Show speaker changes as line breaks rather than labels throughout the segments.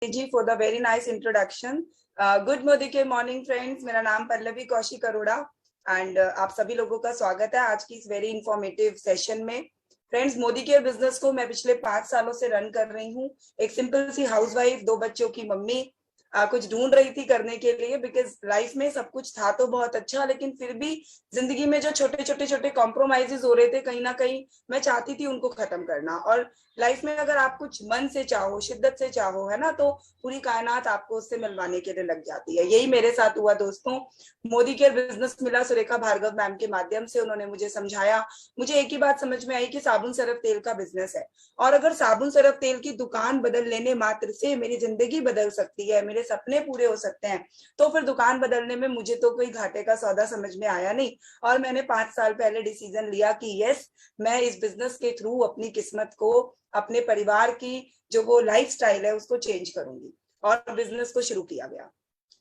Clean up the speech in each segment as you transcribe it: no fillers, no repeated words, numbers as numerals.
Ji for the very nice introduction. Good morning friends, मेरा नाम Pallavi Kaushik Arora and आप सभी लोगों का स्वागत है आज की इस वेरी इंफॉर्मेटिव सेशन में। फ्रेंड्स, मोदी केयर बिजनेस को मैं पिछले 5 सालों से रन कर रही हूँ। एक सिंपल सी हाउसवाइफ, 2 बच्चों की मम्मी, कुछ ढूंढ रही थी करने के लिए, बिकॉज लाइफ में सब कुछ था तो बहुत अच्छा, लेकिन फिर भी जिंदगी में जो छोटे कॉम्प्रोमाइजेस हो रहे थे, कहीं ना कहीं मैं चाहती थी उनको खत्म करना। और लाइफ में अगर आप कुछ मन से चाहो, शिद्दत से चाहो, है ना, तो पूरी कायनात आपको उससे मिलवाने के लिए लग जाती है। यही मेरे साथ हुआ दोस्तों। मोदी केयर बिजनेस मिला सुरेखा भार्गव मैम के माध्यम से। उन्होंने मुझे समझाया, मुझे एक ही बात समझ में आई कि साबुन सरफ तेल का बिजनेस है, और अगर साबुन सरफ तेल की दुकान बदल लेने मात्र से मेरी जिंदगी बदल सकती है, मेरे सपने पूरे हो सकते हैं, तो फिर दुकान बदलने में मुझे तो कोई घाटे का सौदा समझ में आया नहीं। और मैंने 5 साल पहले डिसीजन लिया कि यस, मैं इस बिजनेस के थ्रू अपनी किस्मत को, अपने परिवार की जो वो लाइफस्टाइल है उसको चेंज करूंगी, और बिजनेस को शुरू किया गया।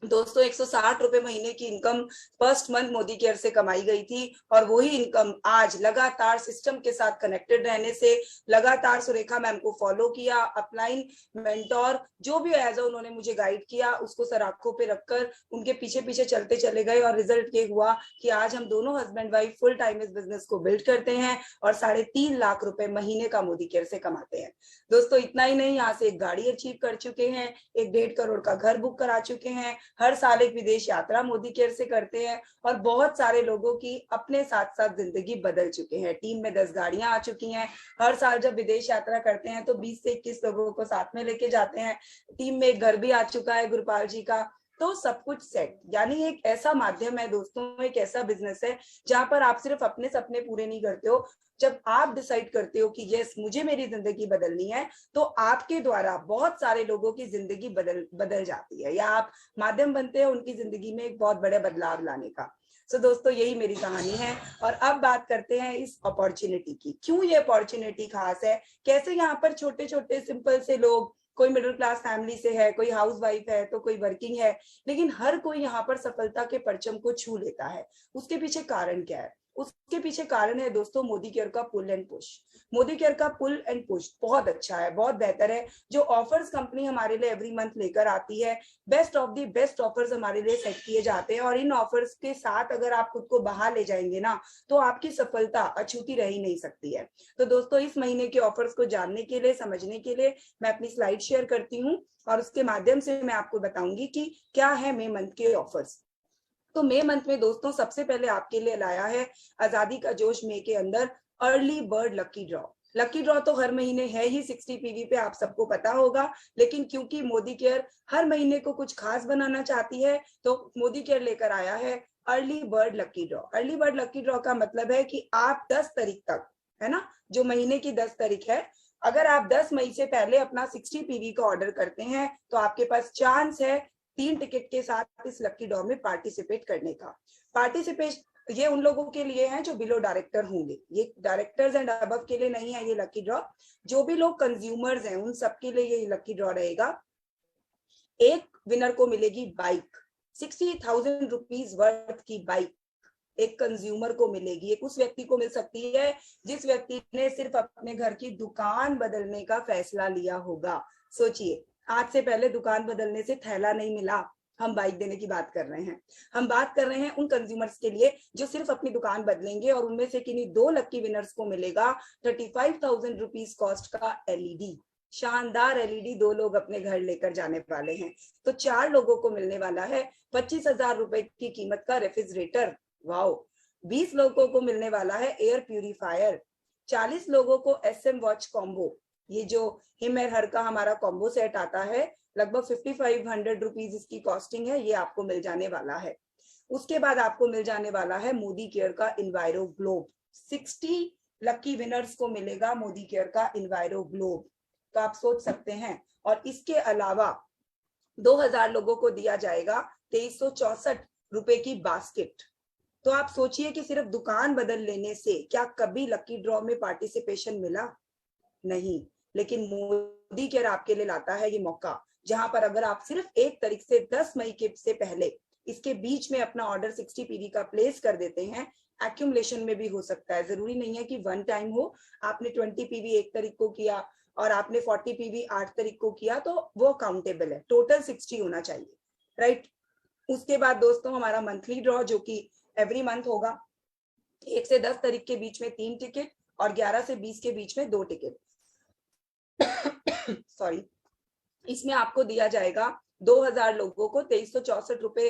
दोस्तों, 160 रुपए महीने की income first month Modi care से कमाई गई थी, और वही इनकम आज लगातार सिस्टम के साथ कनेक्टेड रहने से, लगातार सुरेखा मैम को फॉलो किया, अपलाइन मेंटोर जो भी एज उन्होंने मुझे गाइड किया उसको सर आंखों पे रखकर उनके पीछे पीछे चलते चले गए, और रिजल्ट ये हुआ कि आज हम दोनों हस्बैंड वाइफ फुल टाइम इस बिजनेस को बिल्ड करते हैं और 3.5 लाख रुपए महीने का मोदी केयर से कमाते हैं। दोस्तों, इतना ही नहीं, यहाँ से एक गाड़ी अचीव कर चुके हैं, एक 1.5 करोड़ का घर बुक करा चुके हैं, हर साल एक विदेश यात्रा मोदी केयर से करते हैं, और बहुत सारे लोगों की अपने साथ साथ जिंदगी बदल चुके हैं। टीम में 10 गाड़ियां आ चुकी हैं। हर साल जब विदेश यात्रा करते हैं तो 20 से 21 लोगों को साथ में लेके जाते हैं। टीम में एक घर भी आ चुका है गुरुपाल जी का। तो सब कुछ सेट, यानी एक ऐसा माध्यम है दोस्तों, एक ऐसा बिजनेस है जहां पर आप सिर्फ अपने सपने पूरे नहीं करते हो। जब आप डिसाइड करते हो कि यस, मुझे मेरी जिंदगी बदलनी है, तो आपके द्वारा बहुत सारे लोगों की जिंदगी बदल जाती है, या आप माध्यम बनते हैं उनकी जिंदगी में एक बहुत बड़े बदलाव लाने का। सो दोस्तों, यही मेरी कहानी है। और अब बात करते हैं इस अपॉर्चुनिटी की। क्यों ये अपॉर्चुनिटी खास है, कैसे यहाँ पर छोटे छोटे सिंपल से लोग, कोई मिडिल क्लास फैमिली से है, कोई हाउस वाइफ है, तो कोई वर्किंग है, लेकिन हर कोई यहाँ पर सफलता के परचम को छू लेता है। उसके पीछे कारण क्या है? उसके पीछे कारण है दोस्तों मोदी केयर का pull and push. Modi care का पुल एंड पुश बहुत अच्छा है, बहुत बेहतर है। जो ऑफर्स कंपनी हमारे लिए एवरी मंथ लेकर आती है, best of the best offers हमारे लिए सेट किए जाते हैं, और इन ऑफर्स के साथ अगर आप खुद को बाहर ले जाएंगे ना, तो आपकी सफलता अछूती रह ही नहीं सकती है। तो दोस्तों, इस महीने के ऑफर्स को जानने के लिए, समझने के लिए मैं अपनी स्लाइड शेयर करती हूँ, और उसके माध्यम से मैं आपको बताऊंगी कि क्या है मई मंथ के ऑफर्स। तो मई मंथ में दोस्तों सबसे पहले आपके लिए लाया है आजादी का जोश मई के अंदर early bird lucky draw. Lucky draw तो हर महीने है ही 60 पीवी पे, आप सबको पता होगा, लेकिन क्योंकि मोदी केयर हर महीने को कुछ खास बनाना चाहती है, तो मोदी केयर लेकर आया है early bird lucky draw. Early bird lucky draw का मतलब है कि आप 10 तारीख तक, है ना, जो महीने की 10 तारीख है, अगर आप 10 मई से पहले अपना 60 पीवी का ऑर्डर करते हैं, तो आपके पास चांस है 3 टिकट के साथ इस लकी ड्रॉ में पार्टिसिपेट करने का। पार्टिसिपेट ये उन लोगों के लिए है जो बिलो डायरेक्टर होंगे, ये डायरेक्टर्स एंड अबव के लिए नहीं है ये लकी ड्रॉ। जो भी लोग कंज्यूमर्स हैं उन सबके लिए ये लकी ड्रॉ रहेगा। एक विनर को मिलेगी बाइक, 60,000 रुपीज वर्थ की बाइक एक कंज्यूमर को मिलेगी। एक उस व्यक्ति को मिल सकती है जिस व्यक्ति ने सिर्फ अपने घर की दुकान बदलने का फैसला लिया होगा। सोचिए, आज से पहले दुकान बदलने से थैला नहीं मिला, हम बाइक देने की बात कर रहे हैं। हम बात कर रहे हैं उन कंज्यूमर्स के लिए जो सिर्फ अपनी दुकान बदलेंगे, और उनमें से किन्हीं 2 लकी विनर्स को मिलेगा 35,000 रुपीज कॉस्ट का एलईडी, शानदार एलईडी 2 लोग अपने घर लेकर जाने वाले हैं। तो 4 लोगों को मिलने वाला है 25,000 रुपए की कीमत का रेफ्रिजरेटर, वाओ। 20 लोगों को मिलने वाला है एयर प्यूरिफायर, 40 लोगों को एसएम वॉच कॉम्बो, ये जो हिम एयर हर का हमारा कॉम्बो सेट आता है, लगभग 5500 रुपीज इसकी कॉस्टिंग है, ये आपको मिल जाने वाला है। उसके बाद आपको मिल जाने वाला है मोदी केयर का इन्वायरो ग्लोब। 60 लकी विनर्स को मिलेगा मोदी केयर का इन्वायरो ग्लोब, तो आप सोच सकते हैं। और इसके अलावा 2000 लोगों को दिया जाएगा 2364 रुपए की बास्केट। तो आप सोचिए कि सिर्फ दुकान बदल लेने से क्या कभी लकी ड्रॉ में पार्टिसिपेशन मिला? नहीं, लेकिन मोदी केयर आपके लिए लाता है ये मौका, जहां पर अगर आप सिर्फ 1 तारीख से 10 मई के से पहले इसके बीच में अपना ऑर्डर 60 पीवी का प्लेस कर देते हैं, एक्यूमुलेशन में भी हो सकता है, जरूरी नहीं है कि वन टाइम हो। आपने 20 पीवी 1 तारीख को किया और आपने 40 पीवी 8 तारीख को किया तो वो काउंटेबल है, टोटल 60 होना चाहिए, राइट। उसके बाद दोस्तों हमारा मंथली ड्रॉ जो कि एवरी मंथ होगा, 1 से 10 तारीख के बीच में 3 टिकट और 11 से 20 के बीच में 2 टिकट सॉरी। इसमें आपको दिया जाएगा 2000 लोगों को 2364 रुपए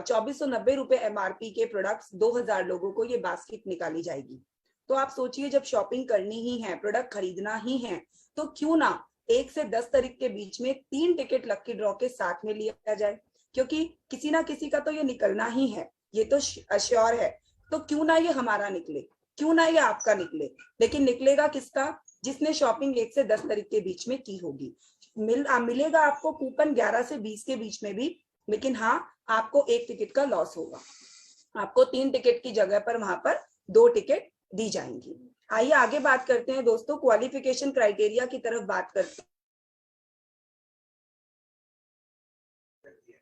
2490 रुपए एमआरपी के प्रोडक्ट्स 2000 लोगों को ये बास्केट निकाली जाएगी। तो आप सोचिए जब शॉपिंग करनी ही है, प्रोडक्ट खरीदना ही है, तो क्यों ना 1 से 10 तारीख के बीच में 3 टिकट लकी ड्रॉ के साथ में लिया जाए, क्योंकि किसी ना किसी का तो ये निकलना ही है, ये तो अश्योर है। तो क्यों ना ये हमारा निकले, क्यों ना ये आपका निकले, लेकिन निकलेगा किसका? जिसने शॉपिंग 1 से 10 तारीख के बीच में की होगी। मिलेगा आपको कूपन 11 से 20 के बीच में भी, लेकिन हाँ आपको 1 टिकट का लॉस होगा। आपको 3 टिकट की जगह पर वहां पर 2 टिकट दी जाएंगी। आइए आगे बात करते हैं दोस्तों, क्वालिफिकेशन क्राइटेरिया की तरफ बात करते हैं।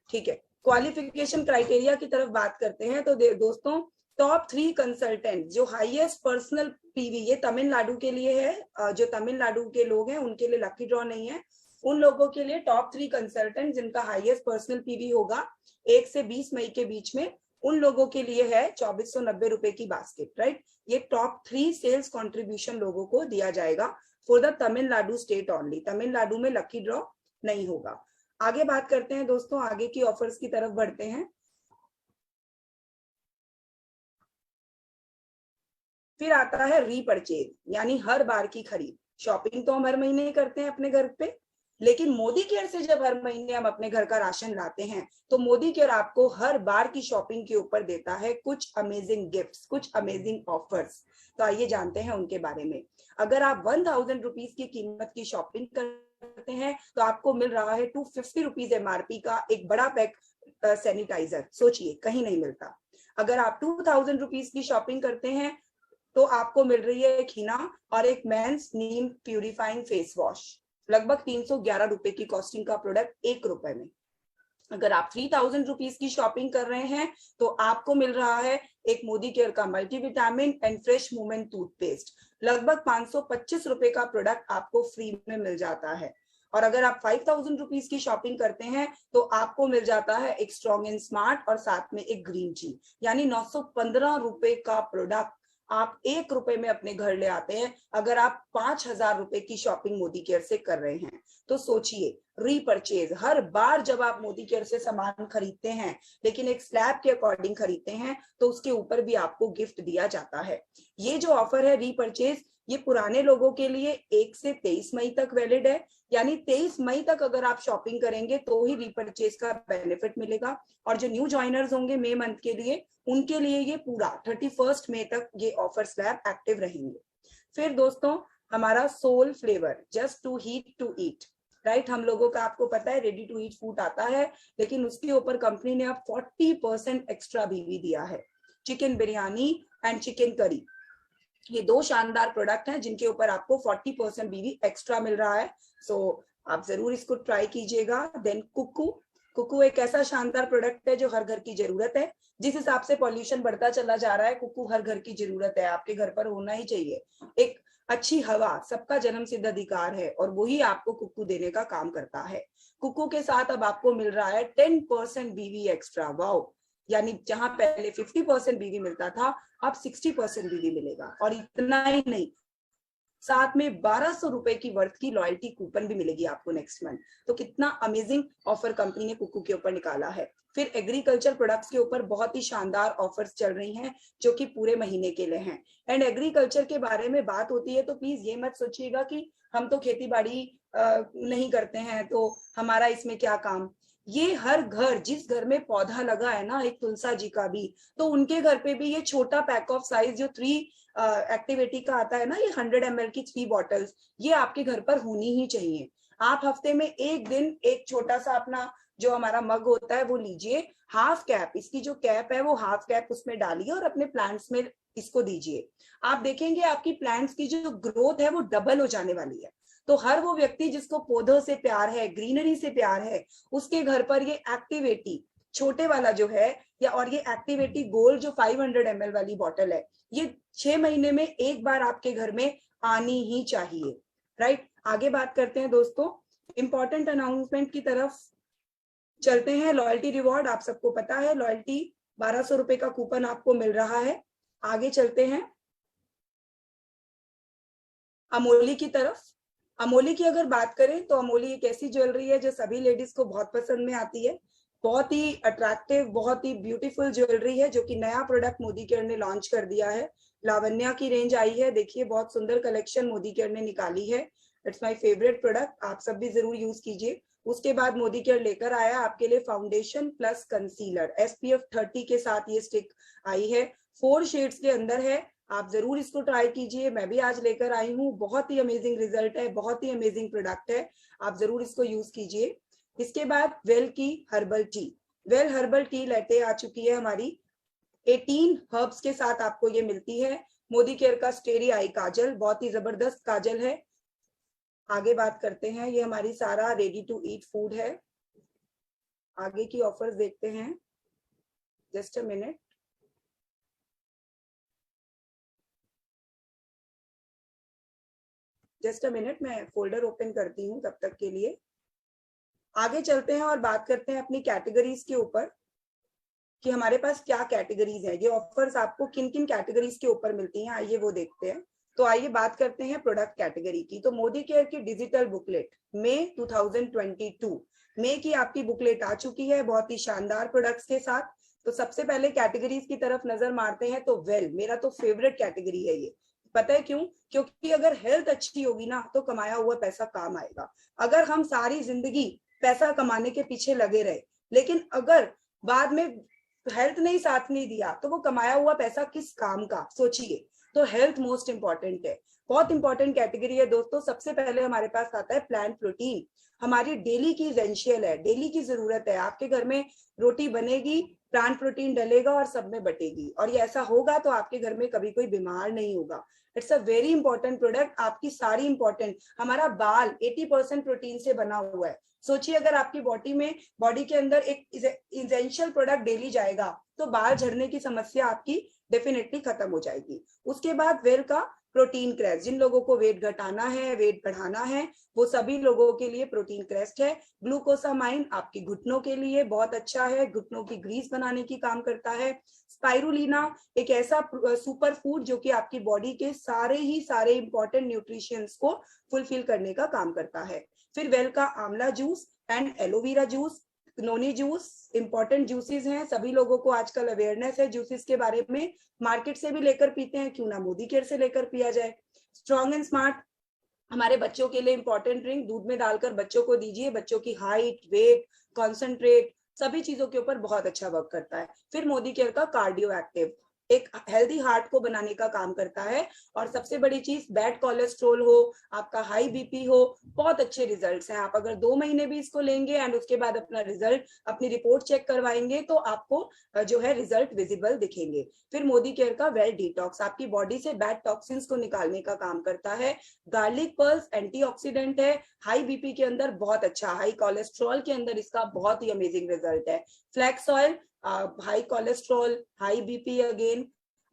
ठीक है, क्वालिफिकेशन क्राइटेरिया की तरफ बात करते हैं। तो दोस्तों टॉप 3 कंसल्टेंट जो हाईएस्ट पर्सनल पीवी, ये तमिलनाडु के लिए है, जो तमिलनाडु के लोग हैं उनके लिए लकी ड्रॉ नहीं है, उन लोगों के लिए टॉप 3 कंसल्टेंट जिनका हाईएस्ट पर्सनल पीवी होगा 1 से 20 मई के बीच में, उन लोगों के लिए है 2490 रुपए की बास्केट, राइट। ये टॉप 3 सेल्स कंट्रीब्यूशन लोगों को दिया जाएगा for the Tamil Nadu state only. Tamil Nadu में लकी ड्रॉ नहीं होगा। आगे बात करते हैं दोस्तों, आगे की ऑफर्स की तरफ बढ़ते हैं। फिर आता है रीपरचेज, यानी हर बार की खरीद। शॉपिंग तो हम हर महीने करते हैं अपने घर पे, लेकिन मोदी केयर से जब हर महीने हम अपने घर का राशन लाते हैं तो मोदी केयर आपको हर बार की शॉपिंग के ऊपर देता है कुछ अमेजिंग गिफ्ट्स, कुछ अमेजिंग ऑफर्स। तो आइए जानते हैं उनके बारे में। अगर आप 1000 रुपीज की कीमत की शॉपिंग करते हैं तो आपको मिल रहा है 250 रुपीज एमआरपी का एक बड़ा पैक सैनिटाइजर। सोचिए कहीं नहीं मिलता। अगर आप 2000 रुपीज की शॉपिंग करते हैं तो आपको मिल रही है एक हिना और एक मेंस नीम प्यूरिफाइंग फेस वॉश, लगभग 311 रुपए की कॉस्टिंग का प्रोडक्ट 1 रुपए में। अगर आप 3000 रुपीज की शॉपिंग कर रहे हैं तो आपको मिल रहा है एक मोदी केयर का multivitamin and fresh movement toothpaste, लगभग 525 रुपए का प्रोडक्ट आपको फ्री में मिल जाता है। और अगर आप 5000 रुपीज की शॉपिंग करते हैं तो आपको मिल जाता है एक स्ट्रॉन्ग एंड स्मार्ट और साथ में एक ग्रीन टी, यानी 915 रुपए का प्रोडक्ट आप 1 रुपए में अपने घर ले आते हैं अगर आप 5000 रुपए की शॉपिंग मोदी केयर से कर रहे हैं। तो सोचिए, रीपरचेज, हर बार जब आप मोदी केयर से सामान खरीदते हैं लेकिन एक स्लैब के अकॉर्डिंग खरीदते हैं तो उसके ऊपर भी आपको गिफ्ट दिया जाता है। ये जो ऑफर है रीपरचेज, ये पुराने लोगों के लिए 1 से 23 मई तक वैलिड है, यानी 23 मई तक अगर आप शॉपिंग करेंगे तो ही रीपरचेज का बेनिफिट मिलेगा। और जो न्यू ज्वाइनर्स होंगे मई मंथ के लिए, उनके लिए ये पूरा 31 मई तक ये ऑफर स्लैब एक्टिव रहेंगे। फिर दोस्तों हमारा soul flavour just to heat to eat, right. हम लोगों का आपको पता है रेडी टू ईट फूड आता है, लेकिन उसके ऊपर कंपनी ने अब 40% एक्स्ट्रा भी दिया है। Chicken biryani and chicken curry, ये 2 शानदार प्रोडक्ट हैं जिनके ऊपर आपको 40% बीवी एक्स्ट्रा मिल रहा है। सो आप जरूर इसको ट्राई कीजिएगा। देन कुकू एक ऐसा शानदार प्रोडक्ट है जो हर घर की जरूरत है। जिस हिसाब से पॉल्यूशन बढ़ता चला जा रहा है, कुकू हर घर की जरूरत है, आपके घर पर होना ही चाहिए। एक अच्छी हवा सबका जन्म सिद्ध अधिकार है और वही आपको कुकू देने का काम करता है। कुकू के साथ अब आपको मिल रहा है 10% बीवी एक्स्ट्रा। वाओ, यानी जहां पहले 50% बीवी मिलता था अब 60% बीवी मिलेगा। और इतना ही नहीं, साथ में 1200 रुपए की वर्थ की लॉयल्टी कूपन भी मिलेगी आपको नेक्स्ट मंथ। तो कितना अमेजिंग ऑफर कंपनी ने कुकू के ऊपर निकाला है। फिर एग्रीकल्चर प्रोडक्ट्स के ऊपर बहुत ही शानदार ऑफर्स चल रही हैं जो कि पूरे महीने के लिए हैं। एंड एग्रीकल्चर के बारे में बात होती है तो प्लीज ये मत सोचिएगा कि हम तो खेती बाड़ी नहीं करते हैं तो हमारा इसमें क्या काम। ये हर घर, जिस घर में पौधा लगा है ना, एक तुलसा जी का भी, तो उनके घर पे भी ये छोटा पैक ऑफ साइज जो 3 एक्टिविटी का आता है ना, ये 100 ml की 3 बॉटल्स, ये आपके घर पर होनी ही चाहिए। आप हफ्ते में एक दिन एक छोटा सा अपना जो हमारा मग होता है वो लीजिए, हाफ कैप, इसकी जो कैप है वो हाफ कैप उसमें डालिए और अपने प्लांट्स में इसको दीजिए। आप देखेंगे आपकी प्लांट्स की जो ग्रोथ है वो डबल हो जाने वाली है। तो हर वो व्यक्ति जिसको पौधों से प्यार है, ग्रीनरी से प्यार है, उसके घर पर ये एक्टिविटी छोटे वाला जो है या और ये एक्टिविटी गोल्ड जो 500 ml वाली बॉटल है, ये 6 महीने में एक बार आपके घर में आनी ही चाहिए, राइट। आगे बात करते हैं दोस्तों, इंपॉर्टेंट अनाउंसमेंट की तरफ चलते हैं। लॉयल्टी रिवॉर्ड, आप सबको पता है लॉयल्टी 1200 रुपए का कूपन आपको मिल रहा है। आगे चलते हैं अमोली की तरफ। अमोली की अगर बात करें तो अमोली एक ऐसी ज्वेलरी है जो सभी लेडीज को बहुत पसंद में आती है। बहुत ही अट्रैक्टिव, बहुत ही ब्यूटीफुल ज्वेलरी है जो कि नया प्रोडक्ट मोदी केयर ने लॉन्च कर दिया है। लावण्या की रेंज आई है, देखिए बहुत सुंदर कलेक्शन मोदी केयर ने निकाली है। इट्स माय फेवरेट प्रोडक्ट, आप सब भी जरूर यूज कीजिए। उसके बाद मोदी केयर लेकर आया आपके लिए फाउंडेशन प्लस कंसीलर SPF 30 के साथ ये स्टिक आई है। 4 शेड्स के अंदर है, आप जरूर इसको ट्राई कीजिए। मैं भी आज लेकर आई हूँ, बहुत ही अमेजिंग रिजल्ट है, बहुत ही अमेजिंग प्रोडक्ट है, आप जरूर इसको यूज कीजिए। इसके बाद वेल की herbal tea, well herbal tea लेटे आ चुकी है हमारी। 18 हर्ब्स के साथ आपको ये मिलती है। मोदी केयर का स्टेरी आई काजल, बहुत ही जबरदस्त काजल है। आगे बात करते हैं, ये हमारी सारा रेडी टू ईट फूड है। आगे की ऑफर्स देखते हैं, just a minute. Just a minute, मैं फोल्डर ओपन करती हूँ तब तक के लिए। आगे चलते हैं और बात करते हैं अपनी कैटेगरीज के ऊपर कि हमारे पास क्या कैटेगरीज है, ये ऑफर्स आपको किन किन कैटेगरीज के ऊपर मिलती हैं, आइए वो देखते हैं। तो आइए बात करते हैं प्रोडक्ट कैटेगरी की। तो मोदी केयर की डिजिटल बुकलेट मई 2022 मई की आपकी बुकलेट आ चुकी है, बहुत ही शानदार प्रोडक्ट्स के साथ। तो सबसे पहले कैटेगरीज की तरफ नजर मारते हैं। तो वेल मेरा तो फेवरेट कैटेगरी है ये, पता है क्यों? क्योंकि अगर हेल्थ अच्छी होगी ना तो कमाया हुआ पैसा काम आएगा। अगर हम सारी जिंदगी पैसा कमाने के पीछे लगे रहे, लेकिन अगर बाद में हेल्थ ने ही साथ नहीं दिया तो वो कमाया हुआ पैसा किस काम का, सोचिए। तो हेल्थ मोस्ट इंपॉर्टेंट है, बहुत इंपॉर्टेंट कैटेगरी है दोस्तों। सबसे पहले हमारे पास आता है प्लांट प्रोटीन, हमारी डेली की एसेंशियल है, डेली की जरूरत है। आपके घर में रोटी बनेगी, प्लांट प्रोटीन डलेगा और सब में बटेगी, और ये ऐसा होगा तो आपके घर में कभी कोई बीमार नहीं होगा। It's a very important product, आपकी सारी इंपॉर्टेंट, हमारा बाल 80% प्रोटीन से बना हुआ है। सोचिए अगर आपकी बॉडी के अंदर एक इसेंशियल प्रोडक्ट डेली जाएगा तो बाल झड़ने की समस्या आपकी डेफिनेटली खत्म हो जाएगी। उसके बाद वेल का प्रोटीन क्रेस्ट, जिन लोगों को वेट घटाना है, वेट बढ़ाना है, वो सभी लोगों के लिए प्रोटीन क्रेस्ट है। ग्लूकोसामाइन आपके घुटनों के लिए बहुत अच्छा है, घुटनों की ग्रीस बनाने की काम करता है। स्पाइरुलिना एक ऐसा सुपर फूड जो कि आपकी बॉडी के सारे इंपॉर्टेंट न्यूट्रिशंस को फुलफिल करने का काम करता है। फिर वेल का आंवला juice and aloe vera juice, noni juice important juices हैं, सभी लोगों को आजकल अवेयरनेस है जूसेस के बारे में। मार्केट से भी लेकर पीते हैं, क्यों ना मोदी केयर से लेकर पिया जाए। स्ट्रॉन्ग एंड स्मार्ट हमारे बच्चों के लिए इंपॉर्टेंट ड्रिंक, दूध में डालकर बच्चों को दीजिए, बच्चों की हाइट, वेट, कॉन्सेंट्रेट, सभी चीजों के ऊपर बहुत अच्छा वर्क करता है। फिर मोदी केयर का कार्डियो एक्टिव एक हेल्दी हार्ट को बनाने का काम करता है। और सबसे बड़ी चीज, बैड कोलेस्ट्रोल हो, आपका हाई बीपी हो, बहुत अच्छे रिजल्ट्स हैं। आप अगर 2 महीने भी इसको लेंगे एंड उसके बाद अपना रिजल्ट, अपनी रिपोर्ट चेक करवाएंगे तो आपको जो है रिजल्ट विजिबल दिखेंगे। फिर मोदी केयर का वेल डिटॉक्स आपकी बॉडी से बैड टॉक्सिन्स को निकालने का काम करता है। गार्लिक पर्ल्स एंटीऑक्सीडेंट है, हाई बीपी के अंदर बहुत अच्छा, हाई कोलेस्ट्रॉल के अंदर इसका बहुत ही अमेजिंग रिजल्ट है। Flax oil high cholesterol, high BP again,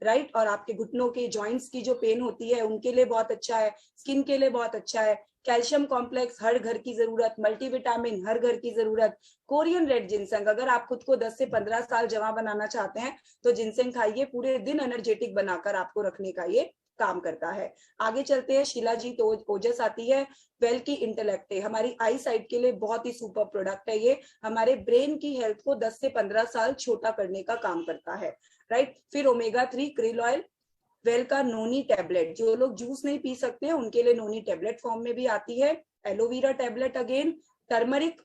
right, और आपके घुटनों के जॉइंट्स की जो पेन होती है उनके लिए बहुत अच्छा है, स्किन के लिए बहुत अच्छा है। कैल्शियम कॉम्प्लेक्स हर घर की जरूरत, मल्टीविटामिन हर घर की जरूरत। कोरियन रेड जिनसेंग, अगर आप खुद को 10 से 15 साल जवां बनाना चाहते हैं तो जिनसेंग खाइए, पूरे दिन एनर्जेटिक बनाकर आपको रखने का ये काम करता है। आगे चलते हैं, शिलाजीत ओजस आती है। वेल की इंटेलेक्ट है, हमारी आई साइट के लिए बहुत ही सुपर प्रोडक्ट है ये, हमारे ब्रेन की हेल्थ को 10 से 15 साल छोटा करने का काम करता है, राइट। फिर ओमेगा 3 क्रिल ऑयल, वेल का नोनी टैबलेट, जो लोग जूस नहीं पी सकते हैं उनके लिए नोनी टैबलेट फॉर्म में भी आती है। एलोवेरा टैबलेट अगेन, टर्मरिक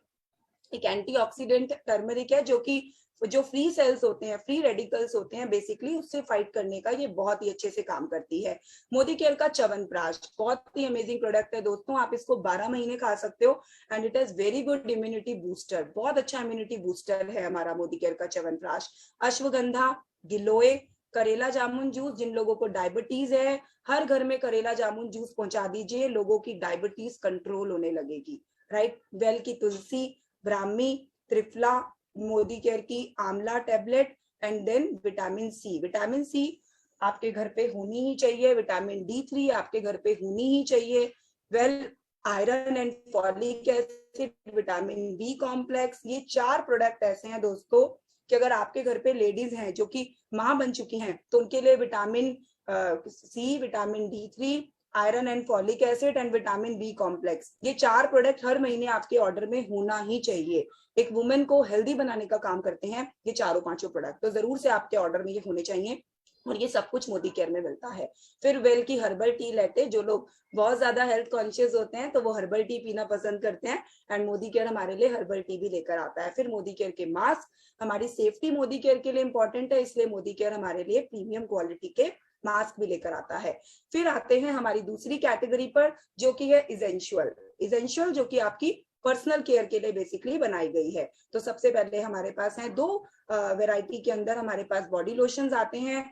एक एंटीऑक्सीडेंट टर्मरिक है जो कि जो फ्री सेल्स होते हैं, फ्री रेडिकल्स होते हैं बेसिकली, उससे फाइट करने का ये बहुत ही अच्छे से काम करती है। मोदी केयर का च्यवनप्राश बहुत ही अमेजिंग प्रोडक्ट है दोस्तों, आप इसको 12 महीने खा सकते हो and it is very good immunity booster, बहुत अच्छा इम्यूनिटी बूस्टर है हमारा मोदी केयर का च्यवनप्राश। अश्वगंधा, गिलोय, करेला जामुन जूस, जिन लोगों को डायबिटीज है हर घर में करेला जामुन जूस पहुंचा दीजिए, लोगों की डायबिटीज कंट्रोल होने लगेगी, राइट। वेल की तुलसी, ब्राह्मी, त्रिफला, मोदी केयर की amla tablet and then vitamin C, vitamin C आपके घर पे होनी ही चाहिए, विटामिन D3 आपके घर पे होनी ही चाहिए। Well iron and folic acid, vitamin B complex. ये 4 प्रोडक्ट ऐसे हैं दोस्तों कि अगर आपके घर पे लेडीज हैं जो कि माँ बन चुकी हैं तो उनके लिए vitamin C, vitamin D3, iron and folic acid and vitamin B complex, ये 4 प्रोडक्ट हर महीने आपके ऑर्डर में होना ही चाहिए। एक वुमेन को हेल्दी बनाने का काम करते हैं ये चारों पांचों प्रोडक्ट, तो जरूर से आपके ऑर्डर में ये होने चाहिए और ये सब कुछ मोदी केयर में मिलता है। फिर वेल की हर्बल टी लेते, जो लोग बहुत ज्यादा हेल्थ कॉन्शियस होते हैं तो वो हर्बल टी पीना पसंद करते हैं एंड मोदी केयर हमारे लिए हर्बल टी भी लेकर आता है। फिर मोदी केयर के मास्क, हमारी सेफ्टी मोदी केयर के लिए इंपॉर्टेंट है, इसलिए मोदी केयर हमारे लिए प्रीमियम क्वालिटी के मास्क भी लेकर आता है। फिर आते हैं हमारी दूसरी कैटेगरी पर जो कि है इसेंशियल। इसेंशियल जो कि आपकी पर्सनल केयर के लिए बेसिकली बनाई गई है। तो सबसे पहले हमारे पास है 2 वैरायटी के अंदर हमारे पास बॉडी लोशंस आते हैं,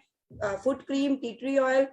foot cream, tea tree oil,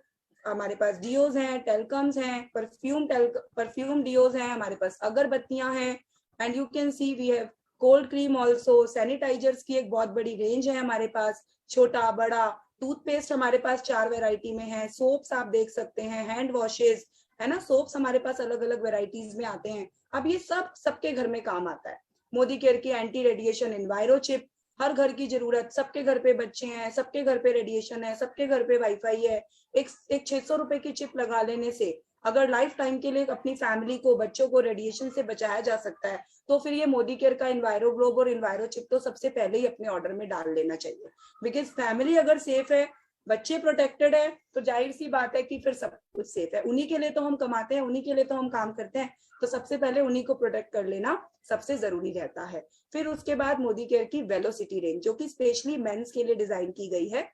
हमारे पास डियोज हैं, टेलकम्स हैं, परफ्यूम डियोज हैं, हमारे पास अगरबत्तियां हैं and you can see we have cold cream also. Sanitizers की एक बहुत बड़ी रेंज है हमारे पास, छोटा बड़ा। टूथपेस्ट हमारे पास 4 वेराइटी में है, सोप्स आप देख सकते हैं, हैंड वॉशेज है ना, सोप्स हमारे पास अलग अलग वेराइटीज में आते हैं। अब ये सब सबके घर में काम आता है। मोदी केयर की एंटी रेडिएशन एनवायरो चिप, हर घर की जरूरत, सबके घर पे बच्चे हैं, सबके घर पे रेडिएशन है, सबके घर पे वाईफाई है। एक 600 रुपए की चिप लगा लेने से अगर लाइफ टाइम के लिए अपनी फैमिली को, बच्चों को रेडिएशन से बचाया जा सकता है तो फिर ये मोदी केयर का इन्वायरो ग्लोब और इन्वायरो चिप तो सबसे पहले ही अपने ऑर्डर में डाल लेना चाहिए। बिकॉज फैमिली अगर सेफ है, बच्चे प्रोटेक्टेड है, तो जाहिर सी बात है कि फिर सब कुछ सेफ है। उन्हीं के लिए तो हम कमाते हैं, उन्हीं के लिए तो हम काम करते हैं, तो सबसे पहले उन्हीं को प्रोटेक्ट कर लेना सबसे जरूरी रहता है। फिर उसके बाद मोदी केयर की वेलोसिटी रेंज जो कि स्पेशली मेंस के लिए डिजाइन की गई है।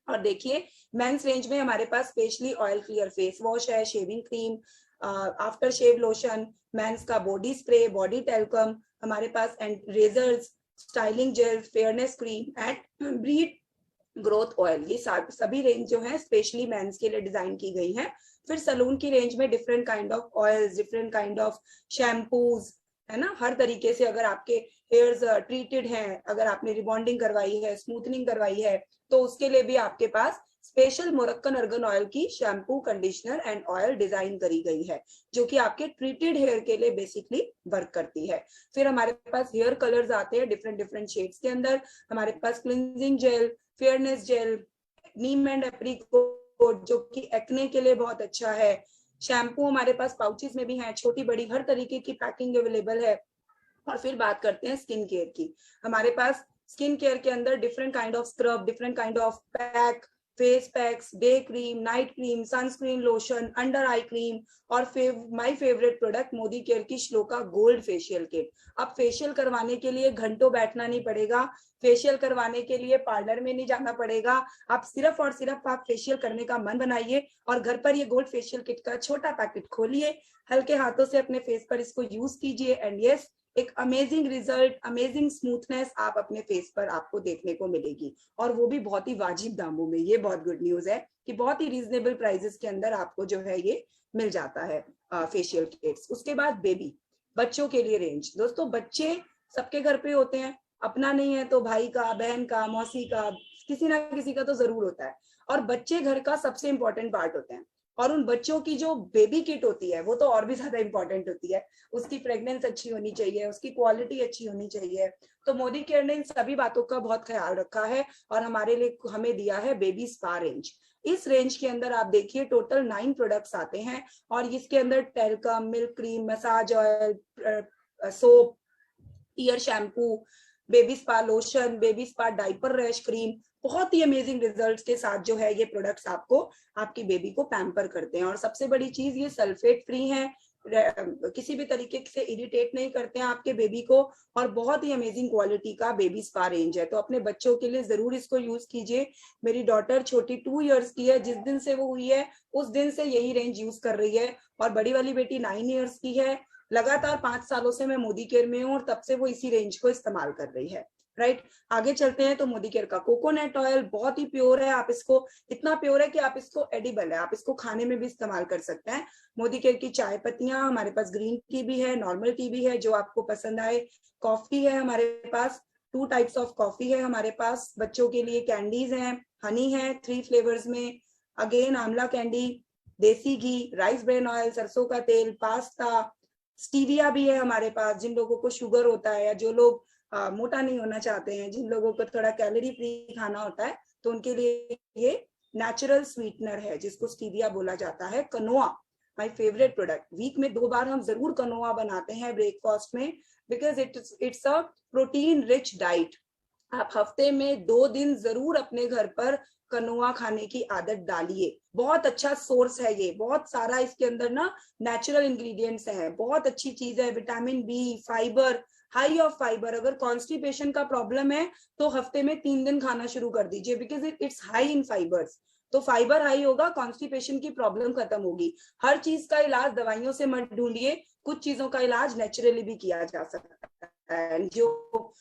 और देखिए मेंस रेंज में हमारे पास specially oil clear face wash है, shaving cream, after shave lotion, men's का बॉडी स्प्रे, बॉडी टेल्कम, हमारे पास and razors, styling gel, fairness cream and beard growth oil. ये सभी रेंज जो है स्पेशली मेंस के लिए डिजाइन की गई है। फिर सलून की रेंज में different kind of oils, different kind of shampoos है ना, हर तरीके से। अगर आपके हेयर्स ट्रीटेड हैं, अगर आपने रिबॉन्डिंग करवाई है, स्मूथनिंग करवाई है, तो उसके लिए भी आपके पास स्पेशल मोरक्कन अर्गन ऑयल की shampoo, conditioner and oil design करी गई है जो कि आपके ट्रीटेड हेयर के लिए बेसिकली वर्क करती है। फिर हमारे पास हेयर कलर्स आते हैं डिफरेंट डिफरेंट शेड्स के अंदर। हमारे पास cleansing gel, fairness gel, neem and apricot जो कि एक्ने के लिए बहुत अच्छा है। शैम्पू हमारे पास पाउचेस में भी है, छोटी बड़ी हर तरीके की पैकिंग अवेलेबल है। और फिर बात करते हैं स्किन केयर की। हमारे पास स्किन केयर के अंदर different kind of scrub, different kind of pack, face packs, day cream, night cream, sunscreen lotion, under eye cream और my favourite product Modi care की श्लोका गोल्ड फेशियल किट। अब फेशियल करवाने के लिए घंटों बैठना नहीं पड़ेगा, फेशियल करवाने के लिए पार्लर में नहीं जाना पड़ेगा। आप सिर्फ और सिर्फ आप फेशियल करने का मन बनाइए और घर पर ये गोल्ड फेशियल किट का छोटा पैकेट खोलिए, हल्के हाथों से अपने फेस पर इसको यूज कीजिए एंड यस, एक अमेजिंग रिजल्ट, अमेजिंग स्मूथनेस आप अपने फेस पर आपको देखने को मिलेगी और वो भी बहुत ही वाजिब दामों में। ये बहुत गुड न्यूज है कि बहुत ही रीजनेबल प्राइसेस के अंदर आपको जो है ये मिल जाता है फेशियल किट्स। उसके बाद बेबी, बच्चों के लिए रेंज। दोस्तों बच्चे सबके घर पे होते हैं, अपना नहीं है तो भाई का, बहन का, मौसी का, किसी ना किसी का तो जरूर होता है और बच्चे घर का सबसे इंपॉर्टेंट पार्ट होते हैं। और उन बच्चों की जो बेबी किट होती है वो तो और भी ज्यादा इंपॉर्टेंट होती है। उसकी फ्रेग्रेंस अच्छी होनी चाहिए, उसकी क्वालिटी अच्छी होनी चाहिए। तो मोदी केयर ने इन सभी बातों का बहुत ख्याल रखा है और हमारे लिए हमें दिया है बेबी स्पा रेंज। इस रेंज के अंदर आप देखिए टोटल 9 प्रोडक्ट्स आते हैं और इसके अंदर talcum, milk cream, massage oil, soap, year shampoo, baby spa lotion, baby spa diaper rash cream, बहुत ही अमेजिंग रिजल्ट्स के साथ जो है ये प्रोडक्ट्स आपको आपकी बेबी को पैम्पर करते हैं। और सबसे बड़ी चीज ये सल्फेट फ्री है, किसी भी तरीके से इरिटेट नहीं करते हैं आपके बेबी को और बहुत ही अमेजिंग क्वालिटी का बेबी स्पा रेंज है। तो अपने बच्चों के लिए जरूर इसको यूज कीजिए। मेरी डॉटर छोटी 2 इयर्स की है, जिस दिन से वो हुई है उस दिन से यही रेंज यूज कर रही है और बड़ी वाली बेटी 9 इयर्स की है। लगातार 5 सालों से मैं मोदी केयर में हूँ और तब से वो इसी रेंज को इस्तेमाल कर रही है। राइट, आगे चलते हैं। तो मोदी केयर का कोकोनट ऑयल बहुत ही प्योर है, आप इसको, इतना प्योर है कि आप इसको एडिबल है, आप इसको खाने में भी इस्तेमाल कर सकते हैं। मोदी केयर की चाय पत्तियां, हमारे पास ग्रीन टी भी है, नॉर्मल टी भी है, जो आपको पसंद आए। कॉफी है हमारे पास, 2 टाइप्स ऑफ कॉफी है हमारे पास। बच्चों के लिए कैंडीज हैं, हनी है 3 फ्लेवर्स में, अगेन आंवला कैंडी, देसी घी, राइस ब्रेन ऑयल, सरसों का तेल, पास्ता, स्टीविया भी है हमारे पास। जिन लोगों को शुगर होता है या जो लोग मोटा नहीं होना चाहते हैं, जिन लोगों को थोड़ा कैलोरी फ्री खाना होता है, तो उनके लिए ये नेचुरल स्वीटनर है जिसको स्टीविया बोला जाता है। कनोआ, माय फेवरेट प्रोडक्ट। वीक में 2 बार हम जरूर कनोआ बनाते हैं ब्रेकफास्ट में, because it's a protein rich diet. आप हफ्ते में 2 दिन जरूर अपने घर पर कनोआ खाने की आदत डालिए। बहुत अच्छा सोर्स है ये, बहुत सारा इसके अंदर ना नेचुरल इंग्रेडिएंट्स हैं, बहुत अच्छी चीज है। Vitamin B, fibre, high of fibre. अगर कॉन्स्टिपेशन का प्रॉब्लम है तो हफ्ते में 3 दिन खाना शुरू कर दीजिए, because it's high in fibres. तो फाइबर हाई होगा, कॉन्स्टिपेशन की प्रॉब्लम खत्म होगी। हर चीज का इलाज दवाइयों से मत ढूंढिए, कुछ चीजों का इलाज नेचुरली भी किया जा सकता है। जो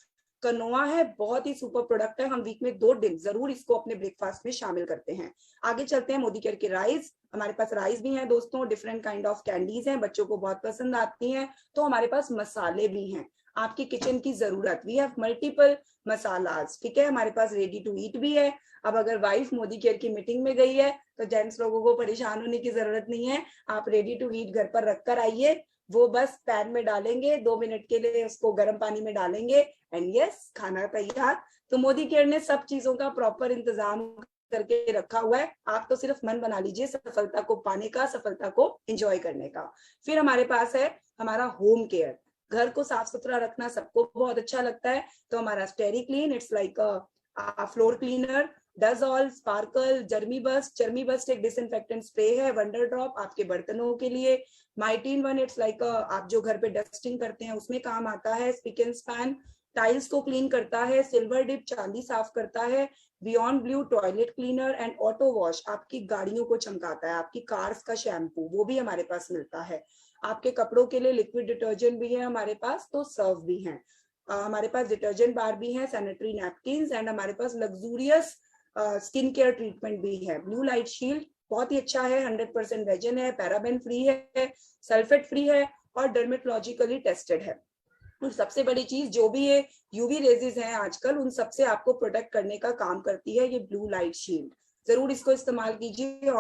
कनोआ है बहुत ही सुपर प्रोडक्ट है। हम वीक में 2 दिन जरूर इसको अपने ब्रेकफास्ट में शामिल करते हैं। आगे चलते हैं, मोदी केयर के राइस। हमारे पास राइस भी हैं दोस्तों, डिफरेंट काइंड ऑफ कैंडीज हैं, बच्चों को बहुत पसंद आती हैं। तो हमारे पास मसाले भी हैं, आपकी किचन की जरूरत। वी हैव मल्टीपल मसालाज, ठीक है। हमारे पास रेडी टू ईट भी है। अब अगर वाइफ मोदी केयर की मीटिंग में गई है तो जेंट्स लोगों को परेशान होने की जरूरत नहीं है। आप रेडी टू ईट घर पर रख कर आइए, वो बस पैन में डालेंगे, 2 मिनट के लिए उसको गर्म पानी में डालेंगे, एंड यस, खाना तैयार। तो मोदी केयर ने सब चीजों का प्रॉपर इंतजाम करके रखा हुआ है। आप तो सिर्फ मन बना लीजिए सफलता को पाने का, सफलता को एंजॉय करने का। फिर हमारे पास है हमारा होम केयर। घर को साफ सुथरा रखना सबको बहुत अच्छा लगता है, तो हमारा steri clean, it's like a floor cleaner. Dazzle, sparkle, germy bust एक डिसइंफेक्टेंट स्प्रे है। वंडर ड्रॉप आपके बर्तनों के लिए। माइटीन वन, इट्स लाइक आप जो घर पे डस्टिंग करते हैं उसमें काम आता है। स्पिक एंड स्पैन टाइल्स को क्लीन करता है। सिल्वर डिप चांदी साफ करता है। Beyond blue toilet cleaner and auto wash आपकी गाड़ियों को चमकाता है। आपकी कार्स का शैम्पू वो भी हमारे पास मिलता है। आपके कपड़ों के लिए लिक्विड डिटर्जेंट भी है हमारे पास, तो सर्फ भी है। हमारे पास डिटर्जेंट बार भी है, सैनिटरी नैपकिन, एंड हमारे पास लग्जूरियस स्किन केयर ट्रीटमेंट भी है। ब्लू लाइट शील्ड बहुत ही अच्छा है, 100% वेजन है, पैराबेन फ्री है, सल्फेट फ्री है और डर्मेटोलॉजिकली टेस्टेड है। और सबसे बड़ी चीज, जो भी ये यूवी रेजेस हैं आजकल, उन सबसे आपको प्रोटेक्ट करने का काम करती है ये ब्लू लाइट शील्ड। जरूर इसको इस्तेमाल कीजिए,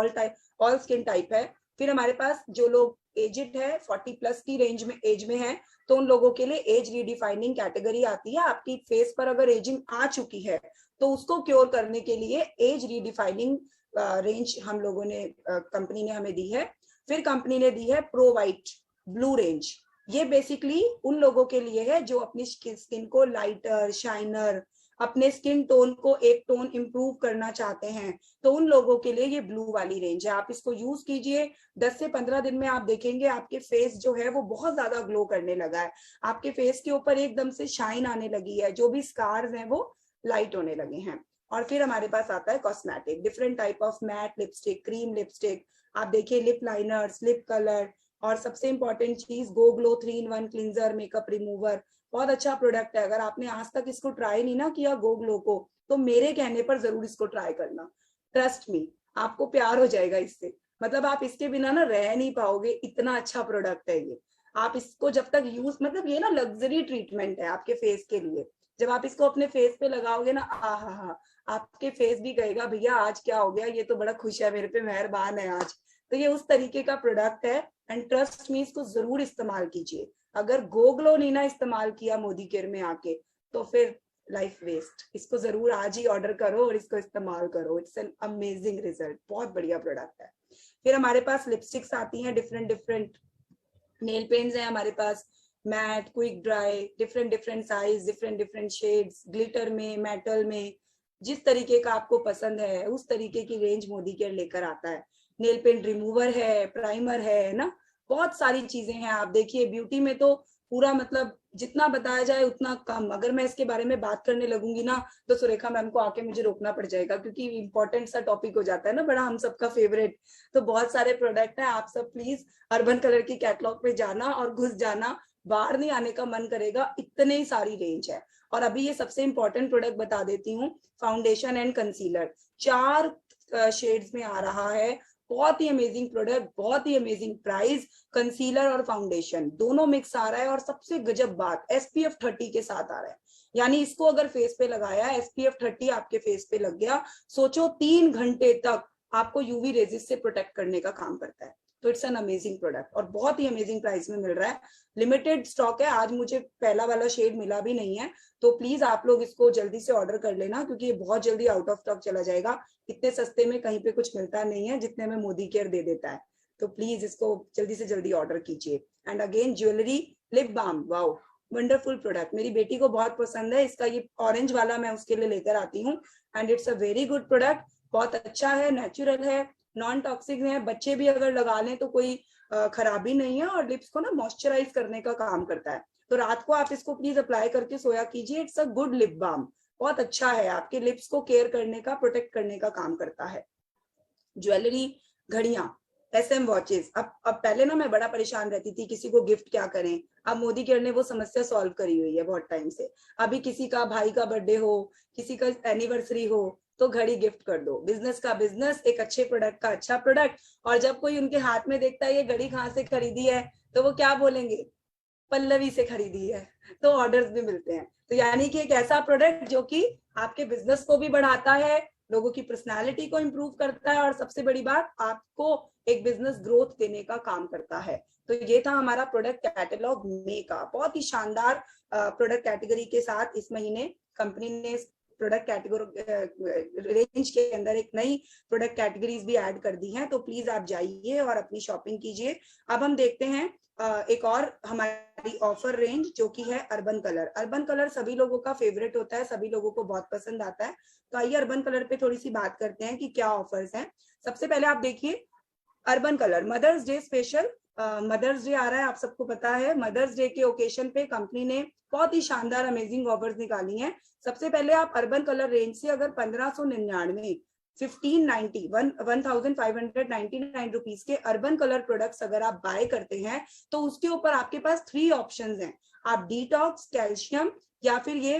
ऑल स्किन टाइप है। फिर हमारे पास जो लोग एजिड है, 40+ की रेंज में एज में है, तो उन लोगों के लिए एज रीडिफाइनिंग कैटेगरी आती है। आपकी फेस पर अगर एजिंग आ चुकी है तो उसको क्योर करने के लिए एज रीडिफाइनिंग रेंज हम लोगों ने, कंपनी ने हमें दी है। फिर कंपनी ने दी है प्रो वाइट ब्लू रेंज। ये बेसिकली उन लोगों के लिए है जो अपनी स्किन को लाइटर, शाइनर, अपने स्किन टोन को एक टोन इंप्रूव करना चाहते हैं, तो उन लोगों के लिए ये ब्लू वाली रेंज है। आप इसको यूज कीजिए, 10 से 15 दिन में आप देखेंगे आपके फेस जो है वो बहुत ज्यादा ग्लो करने लगा है। आपके फेस के ऊपर एकदम से शाइन आने लगी है, जो भी स्कार्स हैं वो लाइट होने लगे हैं। और फिर हमारे पास आता है cosmetic, different type of matte lipstick, cream lipstick, आप देखिए लिप लाइनर्स, लिप कलर, और सबसे इंपॉर्टेंट चीज go glow 3-in-1 cleanser makeup remover. बहुत अच्छा प्रोडक्ट है। अगर आपने आज तक इसको ट्राई नहीं ना किया गो ग्लो को, तो मेरे कहने पर जरूर इसको ट्राई करना। ट्रस्ट मी, आपको प्यार हो जाएगा इससे। मतलब आप इसके बिना ना रह नहीं पाओगे, इतना अच्छा प्रोडक्ट है ये। आप इसको जब तक यूज, मतलब ये ना लग्जरी ट्रीटमेंट है आपके फेस के लिए। जब आप इसको अपने फेस पे लगाओगे ना, हा, आपके फेस भी कहेगा भैया आज क्या हो गया, ये तो बड़ा खुश है, मेरे पे मेहरबान है आज। तो ये उस तरीके का प्रोडक्ट है, एंड ट्रस्ट मी, इसको जरूर इस्तेमाल कीजिए। अगर गो ग्लो नहीं ना इस्तेमाल किया मोदी केयर में आके, तो फिर लाइफ वेस्ट। इसको जरूर आज ही ऑर्डर करो और इसको इस्तेमाल करो। इट्स एन अमेजिंग रिजल्ट, बहुत बढ़िया प्रोडक्ट है। फिर हमारे पास लिपस्टिक्स आती हैं, डिफरेंट नेल पेंट्स हैं हमारे पास, matte, quick dry, different size, different shades, glitter में, मेटल में, जिस तरीके का आपको पसंद है उस तरीके की रेंज मोदी केयर लेकर आता है। नेल पेंट रिमूवर है, प्राइमर है ना, बहुत सारी चीजें हैं। आप देखिए ब्यूटी में तो पूरा, मतलब जितना बताया जाए उतना कम। अगर मैं इसके बारे में बात करने लगूंगी ना तो सुरेखा मैम को आके मुझे रोकना पड़ जाएगा, क्योंकि इंपॉर्टेंट सा टॉपिक हो जाता है ना, बड़ा हम सबका फेवरेट। तो बहुत सारे प्रोडक्ट है, आप सब प्लीज अर्बन कलर की कैटलॉग पे जाना और घुस जाना, बाहर नहीं आने का मन करेगा, इतने ही सारी रेंज है। और अभी ये सबसे इंपॉर्टेंट प्रोडक्ट बता देती हूँ, फाउंडेशन एंड कंसीलर 4 शेड्स में आ रहा है। बहुत ही अमेजिंग प्रोडक्ट, बहुत ही अमेजिंग प्राइस। कंसीलर और फाउंडेशन दोनों मिक्स आ रहा है, और सबसे गजब बात, SPF 30 के साथ आ रहा है। यानी इसको अगर फेस पे लगाया, SPF 30 आपके फेस पे लग गया, सोचो 3 घंटे तक आपको यूवी रेजिस से प्रोटेक्ट करने का काम करता है। तो इट्स एन अमेजिंग प्रोडक्ट और बहुत ही अमेजिंग प्राइस में मिल रहा है। लिमिटेड स्टॉक है, आज मुझे पहला वाला शेड मिला भी नहीं है, तो प्लीज आप लोग इसको जल्दी से ऑर्डर कर लेना, क्योंकि ये बहुत जल्दी आउट ऑफ स्टॉक चला जाएगा। इतने सस्ते में कहीं पे कुछ मिलता नहीं है जितने में मोदी केयर दे देता है। तो प्लीज इसको जल्दी से जल्दी ऑर्डर कीजिए। And again jewellery lip balm, wow wonderful product, मेरी बेटी को बहुत पसंद है। इसका ये ऑरेंज वाला मैं उसके लिए लेकर आती हूँ and it's a very good product. बहुत अच्छा है, नेचुरल है, नॉन टॉक्सिक है, बच्चे भी अगर लगा लें तो कोई खराबी नहीं है और लिप्स को ना मॉइस्चराइज करने का काम करता है। तो रात को आप इसको प्लीज अप्लाई करके सोया कीजिए। It's a good lip balm, बहुत अच्छा है, आपके लिप्स को केयर करने का, प्रोटेक्ट करने का काम करता है। ज्वेलरी, घड़ियां, SM वॉचेस, अब पहले ना मैं बड़ा परेशान रहती थी किसी को गिफ्ट क्या करें। अब मोदी केयर ने वो समस्या सॉल्व करी हुई है बहुत टाइम से। अभी किसी का भाई का बर्थडे हो, किसी का एनिवर्सरी हो, तो घड़ी गिफ्ट कर दो। बिजनेस का बिजनेस, एक अच्छे प्रोडक्ट का अच्छा प्रोडक्ट। और जब कोई उनके हाथ में देखता है ये घड़ी कहाँ से खरीदी है, तो वो क्या बोलेंगे, पल्लवी से खरीदी है। तो ऑर्डर्स भी मिलते हैं। तो यानी कि एक ऐसा प्रोडक्ट जो कि आपके बिजनेस को भी बढ़ाता है, लोगों की पर्सनालिटी को इंप्रूव करता है और सबसे बड़ी बात आपको एक बिजनेस ग्रोथ देने का काम करता है। तो ये था हमारा प्रोडक्ट कैटलॉग मे का। बहुत ही शानदार प्रोडक्ट कैटेगरी के साथ इस महीने कंपनी ने प्रोडक्ट कैटेगरी रेंज के अंदर एक नई प्रोडक्ट कैटेगरीज भी ऐड कर दी हैं। तो प्लीज आप जाइए और अपनी शॉपिंग कीजिए। अब हम देखते हैं एक और हमारी ऑफर रेंज जो कि है अर्बन कलर। अर्बन कलर सभी लोगों का फेवरेट होता है, सभी लोगों को बहुत पसंद आता है। तो आइए अर्बन कलर पे थोड़ी सी बात करते हैं कि क्या ऑफर्स हैं। सबसे पहले आप देखिए urban colour mother's day special. Mother's day आ रहा है, आप सबको पता है। मदर्स डे के ओकेशन पे कंपनी ने बहुत ही शानदार अमेजिंग ऑफर्स निकाली हैं। सबसे पहले आप अर्बन कलर रेंज से अगर 1599 1599 रुपीज के अर्बन कलर प्रोडक्ट्स अगर आप बाय करते हैं तो उसके ऊपर आपके पास 3 ऑप्शंस हैं। आप डिटॉक्स, कैल्शियम या फिर ये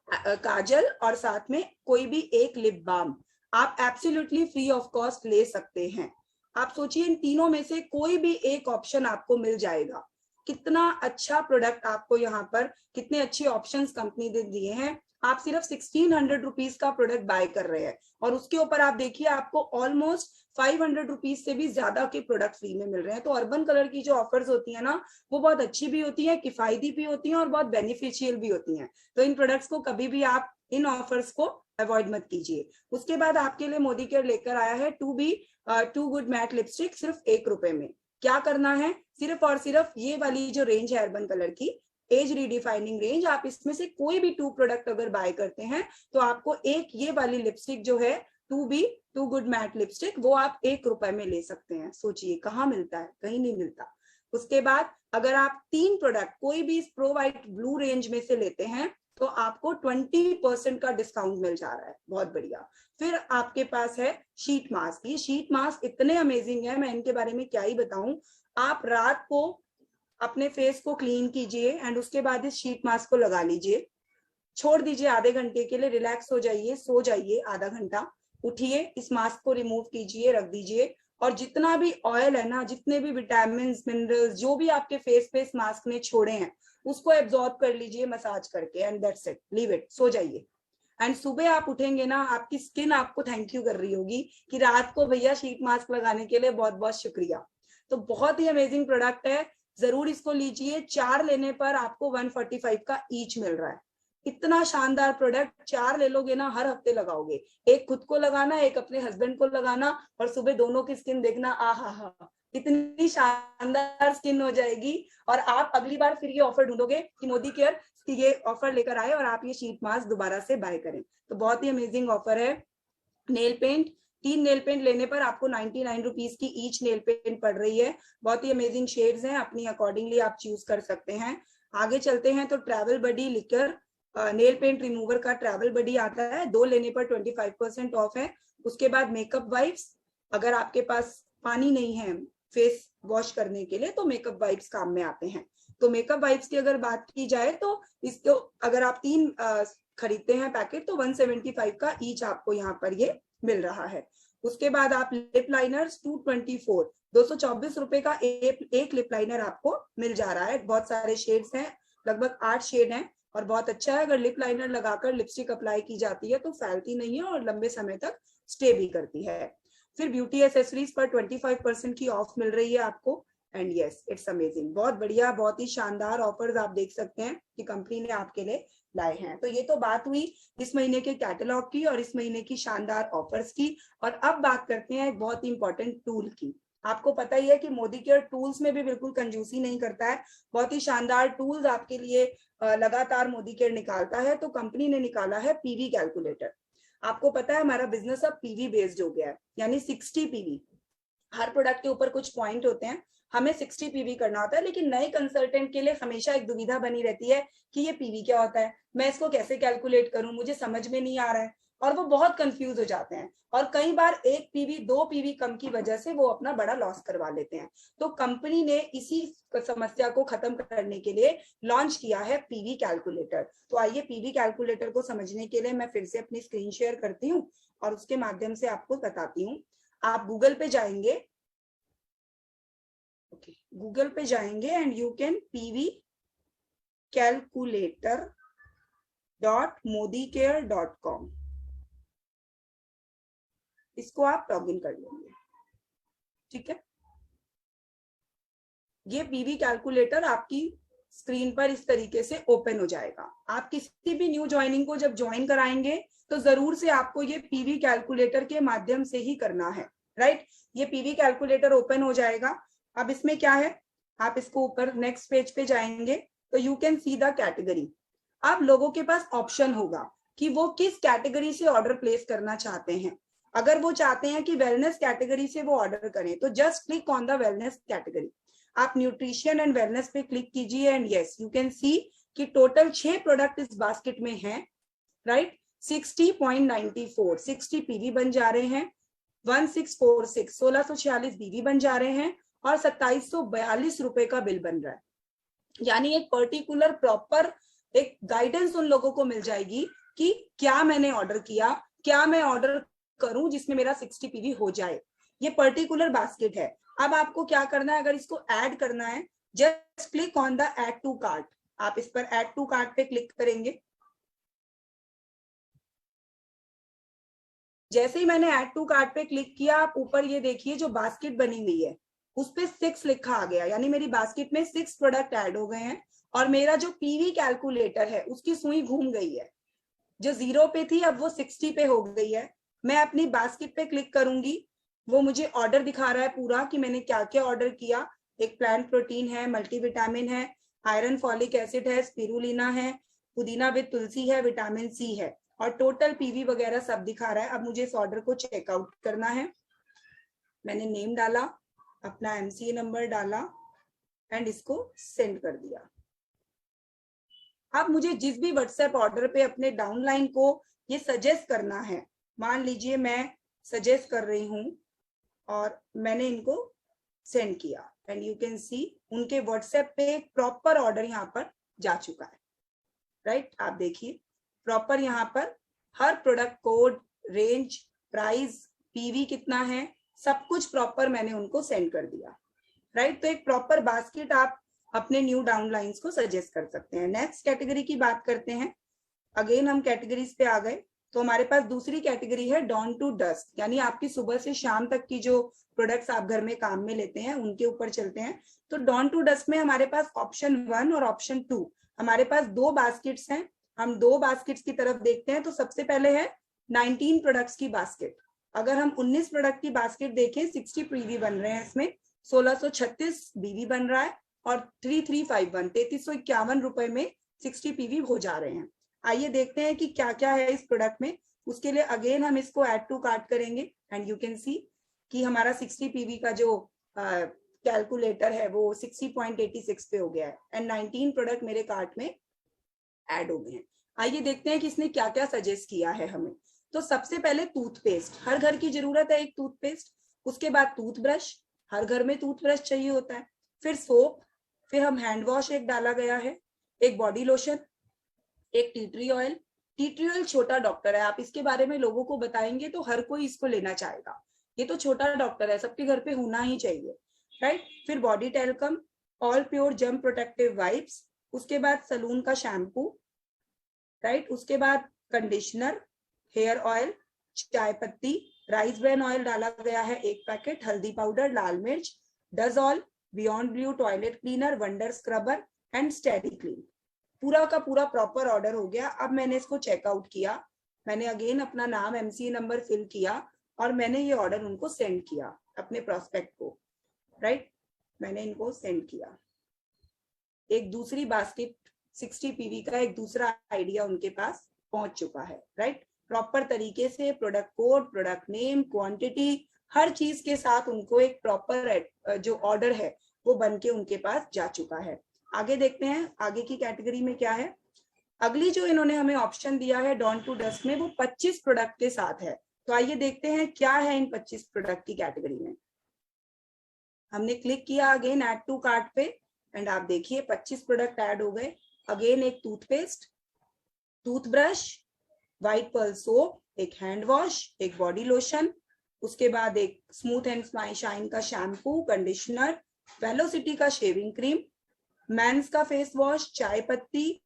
काजल और साथ में कोई भी एक लिप बाम आप एब्सोल्युटली फ्री ऑफ कॉस्ट ले सकते हैं। आप सोचिए इन तीनों में से कोई भी एक ऑप्शन आपको मिल जाएगा। कितना अच्छा प्रोडक्ट आपको यहाँ पर, कितने अच्छे ऑप्शंस कंपनी ने दिए हैं। आप सिर्फ 1600 रुपीज का प्रोडक्ट बाय कर रहे हैं और उसके ऊपर आप देखिए आपको ऑलमोस्ट 500 रुपीज से भी ज्यादा के प्रोडक्ट फ्री में मिल रहे हैं। तो अर्बन कलर की जो ऑफर्स होती है ना, वो बहुत अच्छी भी होती है, किफायती भी होती है और बहुत बेनिफिशियल भी होती हैं। तो इन प्रोडक्ट्स को कभी भी आप इन ऑफर्स को अवॉइड मत कीजिए। उसके बाद आपके लिए मोदी केयर लेकर आया है टू गुड मैट लिपस्टिक सिर्फ ₹1 में। क्या करना है, सिर्फ और सिर्फ ये वाली जो रेंज है अर्बन कलर की एज रीडिफाइनिंग रेंज, आप इसमें से कोई भी 2 प्रोडक्ट अगर बाय करते हैं तो आपको एक ये वाली लिपस्टिक जो है टू गुड मैट लिपस्टिक, वो आप ₹1 में ले सकते हैं। सोचिए कहाँ मिलता है, कहीं नहीं मिलता। उसके बाद अगर आप 3 प्रोडक्ट कोई भी प्रो वाइट ब्लू रेंज में से लेते हैं तो आपको 20% का डिस्काउंट मिल जा रहा है। बहुत बढ़िया। फिर आपके पास है शीट मास्क। ये शीट मास्क इतने अमेजिंग है, मैं इनके बारे में क्या ही बताऊं। आप रात को अपने फेस को क्लीन कीजिए एंड उसके बाद इस शीट मास्क को लगा लीजिए, छोड़ दीजिए आधे घंटे के लिए, रिलैक्स हो जाइए, सो जाइए आधा घंटा, उठिए, इस मास्क को रिमूव कीजिए, रख दीजिए और जितना भी ऑयल है ना, जितने भी विटामिन मिनरल्स जो भी आपके फेस पे इस मास्क ने छोड़े हैं उसको एब्जॉर्ब कर लीजिए मसाज करके and that's it, leave it, सो जाइए। एंड सुबह आप उठेंगे ना, आपकी स्किन आपको थैंक यू कर रही होगी कि रात को भैया शीट मास्क लगाने के लिए बहुत बहुत शुक्रिया। तो बहुत ही अमेजिंग प्रोडक्ट है, जरूर इसको लीजिए। 4 लेने पर आपको 145 का ईच मिल रहा है। इतना शानदार प्रोडक्ट, 4 ले लोगे ना, हर हफ्ते लगाओगे, एक खुद को लगाना, एक अपने हस्बैंड को लगाना और सुबह दोनों की स्किन देखना, आहा, इतनी शानदार स्किन हो जाएगी। और आप अगली बार फिर ये ऑफर ढूंढोगे कि मोदी केयर ये ऑफर लेकर आए और आप ये शीट मास्क दोबारा से बाय करें। तो बहुत ही अमेजिंग ऑफर है। नेल पेंट, 3 नेल पेंट लेने पर आपको 99 रुपीज की ईच नेल पेंट पड़ रही है। बहुत ही अमेजिंग शेड्स हैं, अपनी अकॉर्डिंगली आप चूज कर सकते हैं। आगे चलते हैं तो ट्रैवल बडी लिकर नेल पेंट रिमूवर का ट्रैवल बडी आता है, 2 लेने पर 25% ऑफ है। उसके बाद मेकअप वाइप्स, अगर आपके पास पानी नहीं है फेस वॉश करने के लिए तो मेकअप वाइप्स काम में आते हैं। तो मेकअप वाइप्स की अगर बात की जाए तो इसको अगर आप 3 खरीदते हैं पैकेट तो 175 का ईच आपको यहाँ पर ये मिल रहा है। उसके बाद आप लिप लाइनर्स 224 रुपए का एक लिप लाइनर आपको मिल जा रहा है। बहुत सारे शेड्स हैं, लगभग 8 शेड हैं और बहुत अच्छा है। अगर लिप लाइनर लगाकर लिपस्टिक अप्लाई की जाती है तो फैलती नहीं है और लंबे समय तक स्टे भी करती है। फिर ब्यूटी एसेसरीज पर 25% की ऑफ मिल रही है आपको। एंड यस, इट्स अमेजिंग, बहुत बढ़िया, बहुत ही शानदार ऑफर्स आप देख सकते हैं कि कंपनी ने आपके लिए लाए हैं। तो ये तो बात हुई इस महीने के कैटलॉग की और इस महीने की शानदार ऑफर्स की। और अब बात करते हैं एक बहुत ही इंपॉर्टेंट टूल की। आपको पता ही है कि मोदी केयर टूल्स में भी बिल्कुल कंजूसी नहीं करता है, बहुत ही शानदार टूल्स आपके लिए लगातार मोदी केयर निकालता है। तो कंपनी ने निकाला है पीवी कैलकुलेटर। आपको पता है हमारा बिजनेस अब पीवी बेस्ड हो गया है, यानी 60 पीवी। हर प्रोडक्ट के ऊपर कुछ पॉइंट होते हैं, हमें 60 पीवी करना होता है। लेकिन नए कंसल्टेंट के लिए हमेशा एक दुविधा बनी रहती है कि ये पीवी क्या होता है, मैं इसको कैसे कैलकुलेट करूं, मुझे समझ में नहीं आ रहा है, और वो बहुत कंफ्यूज हो जाते हैं। और कई बार एक पीवी 2 पीवी कम की वजह से वो अपना बड़ा लॉस करवा लेते हैं। तो कंपनी ने इसी समस्या को खत्म करने के लिए लॉन्च किया है पीवी कैलकुलेटर। तो आइए पीवी कैलकुलेटर को समझने के लिए मैं फिर से अपनी स्क्रीन शेयर करती हूँ और उसके माध्यम से आपको बताती हूँ। आप गूगल पे जाएंगे, गूगल पे जाएंगे and you can PV calculator.modicare.com, इसको आप लॉग इन कर लेंगे। ठीक है, ये पीवी कैलकुलेटर आपकी स्क्रीन पर इस तरीके से ओपन हो जाएगा। आप किसी भी न्यू ज्वाइनिंग को जब ज्वाइन कराएंगे तो जरूर से आपको ये पीवी कैलकुलेटर के माध्यम से ही करना है, राइट। ये पीवी कैलकुलेटर ओपन हो जाएगा। अब इसमें क्या है, आप इसको ऊपर नेक्स्ट पेज पे जाएंगे तो you can see the category. अब लोगों के पास ऑप्शन होगा कि वो किस कैटेगरी से ऑर्डर प्लेस करना चाहते हैं। अगर वो चाहते हैं कि वेलनेस कैटेगरी से वो ऑर्डर करें तो just click on the wellness category. आप न्यूट्रिशन एंड वेलनेस पे क्लिक कीजिए and yes you can see कि टोटल 6 प्रोडक्ट इस बास्केट में हैं, राइट। 60.94 60 पीवी बन जा रहे हैं, 1646 1646 बीवी बन जा रहे हैं और 2742 रुपए का बिल बन रहा है। यानी एक पर्टिकुलर प्रॉपर एक गाइडेंस उन लोगों को मिल जाएगी कि क्या मैंने ऑर्डर किया, क्या मैं ऑर्डर करूं जिसमें मेरा 60 पीवी हो जाए। ये पर्टिकुलर बास्केट है। अब आपको क्या करना है, अगर इसको ऐड करना है just click on the add to cart. आप इस पर ऐड टू कार्ट पे क्लिक करेंगे। जैसे ही मैंने ऐड टू कार्ट पे क्लिक किया, आप ऊपर ये देखिए जो बास्केट बनी हुई है उस पे 6 लिखा आ गया, यानी मेरी बास्केट में 6 प्रोडक्ट ऐड हो गए हैं। और मेरा जो पीवी कैलकुलेटर है उसकी सुई घूम गई है, जो 0 पे थी अब वो 60 पे हो गई है। मैं अपनी बास्केट पे क्लिक करूंगी, वो मुझे ऑर्डर दिखा रहा है पूरा कि मैंने क्या क्या ऑर्डर किया। एक प्लांट प्रोटीन है, मल्टीविटामिन है, आयरन फॉलिक एसिड है, स्पिरुलिना है, पुदीना विद तुलसी है, विटामिन सी है, और टोटल पीवी वगैरह सब दिखा रहा है। अब मुझे इस ऑर्डर को चेकआउट करना है। मैंने नेम डाला, अपना एमसीए नंबर डाला एंड इसको सेंड कर दिया। अब मुझे जिस भी व्हाट्सएप ऑर्डर पे अपने डाउनलाइन को ये सजेस्ट करना है, मान लीजिए मैं सजेस्ट कर रही हूं और मैंने इनको सेंड किया एंड यू कैन सी उनके व्हाट्सएप पे एक प्रॉपर ऑर्डर यहाँ पर जा चुका है, राइट। आप देखिए प्रॉपर यहाँ पर हर product code, range, price, PV कितना है, सब कुछ प्रॉपर मैंने उनको सेंड कर दिया, राइट। तो एक प्रॉपर बास्केट आप अपने न्यू डाउनलाइंस को सजेस्ट कर सकते हैं। नेक्स्ट कैटेगरी की बात करते हैं। अगेन हम कैटेगरीज पे आ गए तो हमारे पास दूसरी कैटेगरी है डॉन टू डस्क, यानी आपकी सुबह से शाम तक की जो प्रोडक्ट्स आप घर में काम में लेते हैं उनके ऊपर चलते हैं। तो डॉन टू डस्क में हमारे पास ऑप्शन 1 और ऑप्शन 2, हमारे पास 2 बास्केट्स हैं। हम 2 बास्केट्स की तरफ देखते हैं। तो सबसे पहले है 19 प्रोडक्ट्स की बास्केट। अगर हम 19 प्रोडक्ट की बास्केट देखें, 60 पीवी बन रहे हैं, इसमें 1636 बीवी बन रहा है और 3351 3351 रुपए में 60 पीवी हो जा रहे हैं। आइए देखते हैं कि क्या क्या है इस प्रोडक्ट में। उसके लिए अगेन हम इसको ऐड टू कार्ट करेंगे एंड यू कैन सी कि हमारा 60 पीवी का जो कैलकुलेटर है वो 60.86 पे हो गया है एंड 19 प्रोडक्ट मेरे कार्ट में ऐड हो गए हैं। आइए देखते हैं कि इसने क्या क्या सजेस्ट किया है हमें। तो सबसे पहले टूथपेस्ट, हर घर की जरूरत है एक टूथपेस्ट। उसके बाद टूथब्रश, हर घर में टूथब्रश चाहिए होता है। फिर सोप, फिर हम हैंड वॉश एक डाला गया है, एक बॉडी लोशन, एक tea tree oil. Tea tree oil छोटा डॉक्टर है, आप इसके बारे में लोगों को बताएंगे तो हर कोई इसको लेना चाहेगा। ये तो छोटा डॉक्टर है, सबके घर पे होना ही चाहिए, राइट। फिर body talcum, all pure germ protective wipes, उसके बाद सलून का शैम्पू, राइट। उसके बाद कंडीशनर, हेयर ऑयल, चाय पत्ती, राइस ब्रान ऑयल डाला गया है 1 पैकेट, हल्दी पाउडर, लाल मिर्च, dazzle, beyond blue toilet cleaner, wonder scrubber and steady clean. पूरा का पूरा प्रॉपर ऑर्डर हो गया। अब मैंने इसको चेकआउट किया, मैंने अगेन अपना नाम, एमसी नंबर फिल किया और मैंने ये ऑर्डर उनको सेंड किया अपने प्रोस्पेक्ट को, राइट। मैंने इनको सेंड किया। एक दूसरी बास्केट 60 पीवी का एक दूसरा आइडिया उनके पास पहुंच चुका है, राइट। प्रॉपर तरीके से product code, product name, quantity, हर चीज के साथ उनको एक प्रॉपर जो ऑर्डर है वो बन के उनके पास जा चुका है। आगे देखते हैं आगे की कैटेगरी में क्या है। अगली जो इन्होंने हमें ऑप्शन दिया है डॉन टू डस्ट में, वो 25 प्रोडक्ट के साथ है। तो आइए देखते हैं क्या है इन 25 प्रोडक्ट की कैटेगरी में। हमने क्लिक किया अगेन ऐड टू कार्ट पे एंड आप देखिए 25 प्रोडक्ट ऐड हो गए। अगेन एक toothpaste, toothbrush, white pearl soap, एक हैंड वॉश, एक बॉडी लोशन, उसके बाद एक स्मूथ एंड शाइन का शैम्पू, कंडीशनर, वेलोसिटी का शेविंग क्रीम, मैंस का फेस वॉश, चाय पत्ती,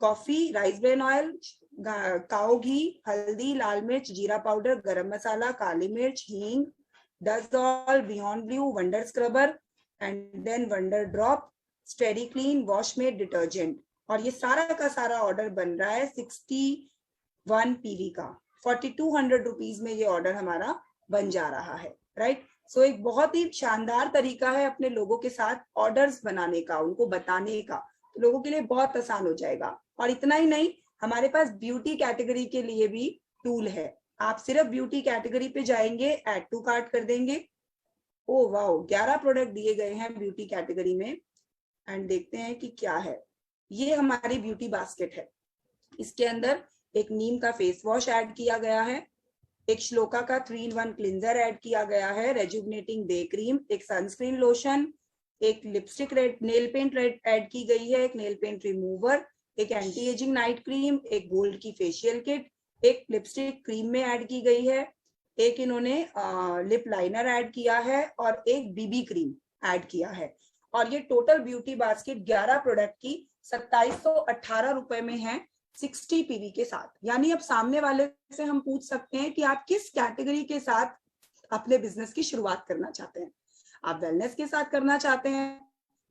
कॉफी, राइस ब्रान ऑयल, काओ घी, हल्दी, लाल मिर्च, जीरा पाउडर, गरम मसाला, काली मिर्च, हींग, dazzle, beyond blue, wonder scrubber and then wonder drop, steady clean, washmate detergent. और ये सारा का सारा ऑर्डर बन रहा है 61 पीवी का। 4200 रुपीज में ये ऑर्डर हमारा बन जा रहा है, राइट। सो एक बहुत ही शानदार तरीका है अपने लोगों के साथ ऑर्डर्स बनाने का, उनको बताने का, तो लोगों के लिए बहुत आसान हो जाएगा। और इतना ही नहीं, हमारे पास ब्यूटी कैटेगरी के लिए भी टूल है। आप सिर्फ ब्यूटी कैटेगरी पे जाएंगे, ऐड टू कार्ट कर देंगे। ओ वाओ, 11 प्रोडक्ट दिए गए हैं ब्यूटी कैटेगरी में एंड देखते हैं कि क्या है। ये हमारी ब्यूटी बास्केट है। इसके अंदर एक नीम का फेस वॉश ऐड किया गया है, एक श्लोका का 3-in-1 क्लिंजर ऐड किया गया है, रेजुवनेटिंग डे क्रीम, एक सनस्क्रीन लोशन, एक lipstick red, nail paint red add की गई है, एक नेल पेंट रिमूवर, एक एंटी एजिंग नाइट क्रीम, एक गोल्ड की फेशियल किट, एक लिपस्टिक क्रीम में ऐड की गई है, एक इन्होंने लिप लाइनर ऐड किया है और एक बीबी क्रीम ऐड किया है। और ये टोटल ब्यूटी बास्केट 11 प्रोडक्ट की 2718 रुपए में है 60 पीवी के साथ। यानी अब सामने वाले से हम पूछ सकते हैं कि आप किस कैटेगरी के साथ अपने बिजनेस की शुरुआत करना चाहते हैं। आप वेलनेस के साथ करना चाहते हैं,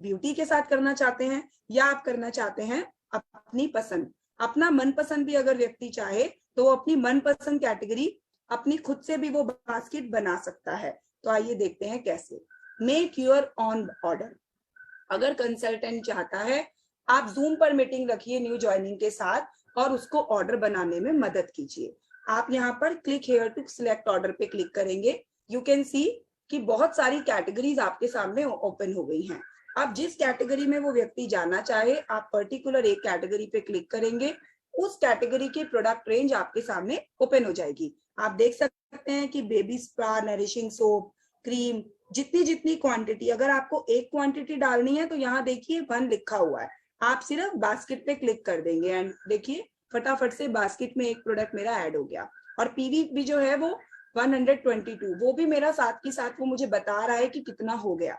ब्यूटी के साथ करना चाहते हैं, या आप करना चाहते हैं अपनी पसंद, अपना मनपसंद भी अगर व्यक्ति चाहे तो वो अपनी मनपसंद कैटेगरी अपनी खुद से भी वो बास्केट बना सकता है। तो आइए देखते हैं कैसे। Make your on order. अगर कंसल्टेंट चाहता है, आप जूम पर मीटिंग रखिए न्यू ज्वाइनिंग के साथ और उसको ऑर्डर बनाने में मदद कीजिए। आप यहाँ पर click here to select order पे क्लिक करेंगे। यू कैन सी कि बहुत सारी कैटेगरीज आपके सामने ओपन हो गई हैं। अब जिस कैटेगरी में वो व्यक्ति जाना चाहे, आप पर्टिकुलर एक कैटेगरी पे क्लिक करेंगे, उस कैटेगरी की प्रोडक्ट रेंज आपके सामने ओपन हो जाएगी। आप देख सकते हैं कि baby spa, nourishing soap, cream, जितनी जितनी क्वांटिटी, अगर आपको एक क्वांटिटी डालनी है तो यहाँ देखिए 1 लिखा हुआ है, आप सिर्फ बास्केट पे क्लिक कर देंगे एंड देखिए फटाफट से बास्केट में एक प्रोडक्ट मेरा ऐड हो गया। और पीवी भी जो है वो 122, वो भी मेरा साथ के साथ वो मुझे बता रहा है कि कितना हो गया,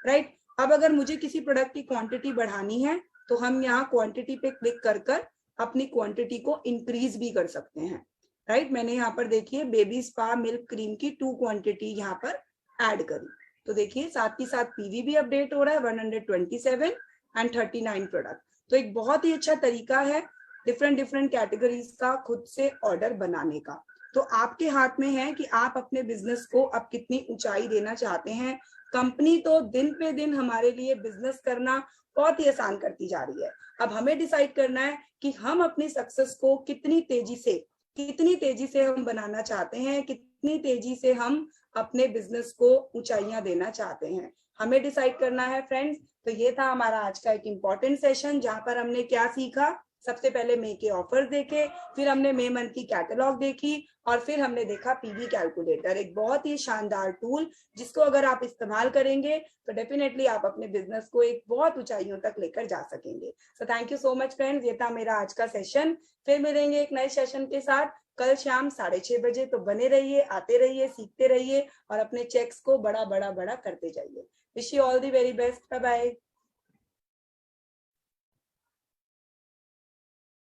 राइट। अब अगर मुझे किसी प्रोडक्ट की क्वांटिटी बढ़ानी है तो हम यहाँ क्वांटिटी पे क्लिक कर कर अपनी क्वांटिटी को इंक्रीज भी कर सकते हैं, राइट। मैंने यहाँ पर देखिए बेबी स्पा मिल्क क्रीम की 2 क्वांटिटी यहाँ पर ऐड करी, तो देखिए साथ ही साथ पीवी भी अपडेट हो रहा है 127 एंड 39 प्रोडक्ट। तो एक बहुत ही अच्छा तरीका है डिफरेंट कैटेगरीज का खुद से ऑर्डर बनाने का। तो आपके हाथ में है कि आप अपने बिजनेस को अब कितनी ऊंचाई देना चाहते हैं। कंपनी तो दिन पे दिन हमारे लिए बिजनेस करना बहुत ही आसान करती जा रही है। अब हमें डिसाइड करना है कि हम अपनी सक्सेस को कितनी तेजी से हम बनाना चाहते हैं, कितनी तेजी से हम अपने बिजनेस को ऊंचाइयां देना चाहते हैं, हमें डिसाइड करना है फ्रेंड्स। तो ये था हमारा आज का एक इम्पॉर्टेंट सेशन, जहां पर हमने क्या सीखा। सबसे पहले मे के ऑफर्स देखे, फिर हमने मे मंथ की कैटलॉग देखी और फिर हमने देखा पीवी कैलकुलेटर, एक बहुत ही शानदार टूल जिसको अगर आप इस्तेमाल करेंगे तो डेफिनेटली आप अपने बिजनेस को एक बहुत ऊंचाइयों तक लेकर जा सकेंगे। So thank you so much friends, ये था मेरा आज का सेशन। फिर मिलेंगे एक नए सेशन के साथ कल शाम 6:30 बजे। तो बने रहिए, आते रहिए, सीखते रहिए और अपने चेक्स को बड़ा करते जाइए। Wish you all the very best. Bye bye.